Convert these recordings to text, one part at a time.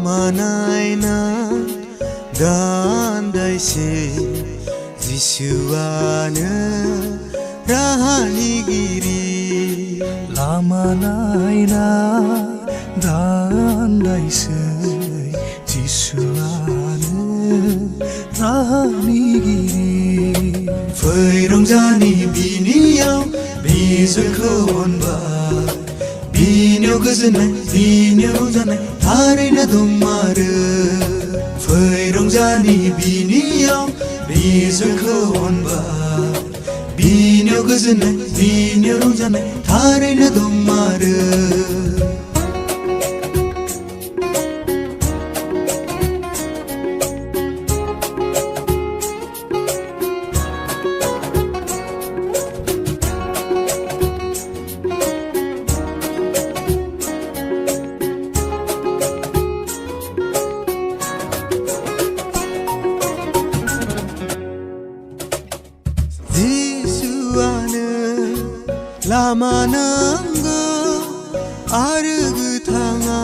लामानायना गान्दायसे जिसुआनो राहानिगिरि लामानायना गान्दायसे जिसुआनो राहानिगिरि फै रंजानि बिनियाव बिजोंखौ अनबाय बिनियाव गोजोननाय बिनियाव रंजानाय थारैनो दंमारो फै रंजानि बिनियाव बिजोंखौ अनबाय बिनियाव गोजोननाय बिनियाव रंजानाय थारैनो दंमारो जिसुआनो लामा नांगौ आरो गोथाङा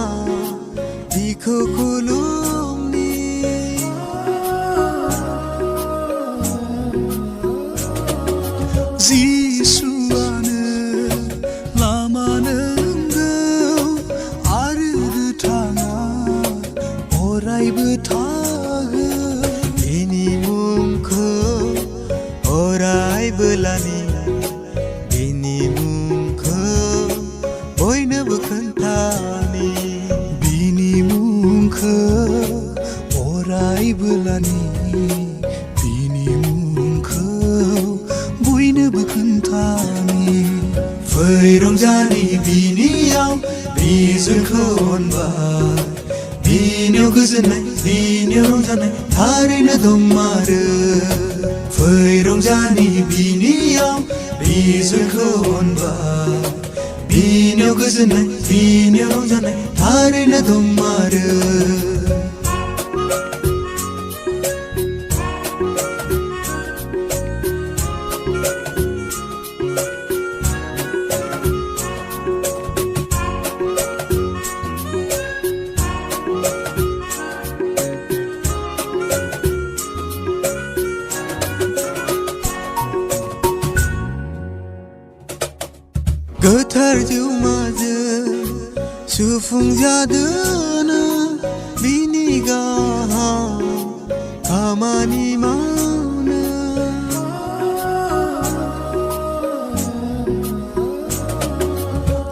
बिखौ खुलुमनि जिसुआनो लामा नांगौ आरो गोथाङा अरायबो थागोन बिनि मुंखौ अरायबो लानि बिनि मुंखौ बयनोबो खोन्थानि बिनि मुंखौ अरायबो लानि बिनि मुंखौ बयनोबो खोन्थानि फै रंजानि बिनियाव बिजोंखौ अनबाय बिनियाव गोजोननाय बिनियाव रंजानाय थारैनो दंमारो फै रंजानि बिनियाव बिजोंखौ अनबाय बिनियाव गोजोननाय बिनियाव रंजानाय थारैनो दंमारो गोथार जिउमाजों सुफुंजादोनो बिनि गाहाम खामानि मावनो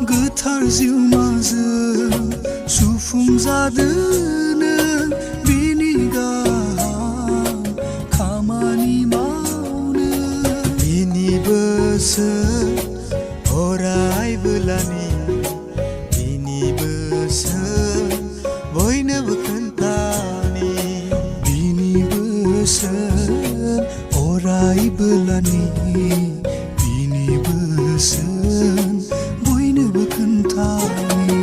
गोथार जिउमाजों सुफुंजादोनो बिनि गाहाम खामानि मावनो बिनि बोसोर अरायबो लानि बिनि बोसोर बयनोबो खोन्थानि बिनि बोसोर अरायबो लानि बिनि बोसोर बयनोबो खोन्थानि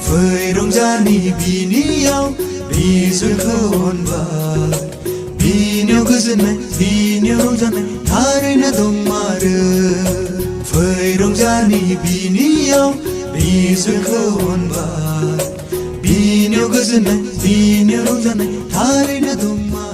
फै रंजानि बिनियाव बिजोंखौ अनबाय बिनियाव गोजोननाय बिनियाव रंजानाय थारैनो दंमारो फै रंजानि बिनियाव बिजोंखौ अनबाय बिनियाव गोजोननाय बिनियाव रंजानाय थारैनो दंमारो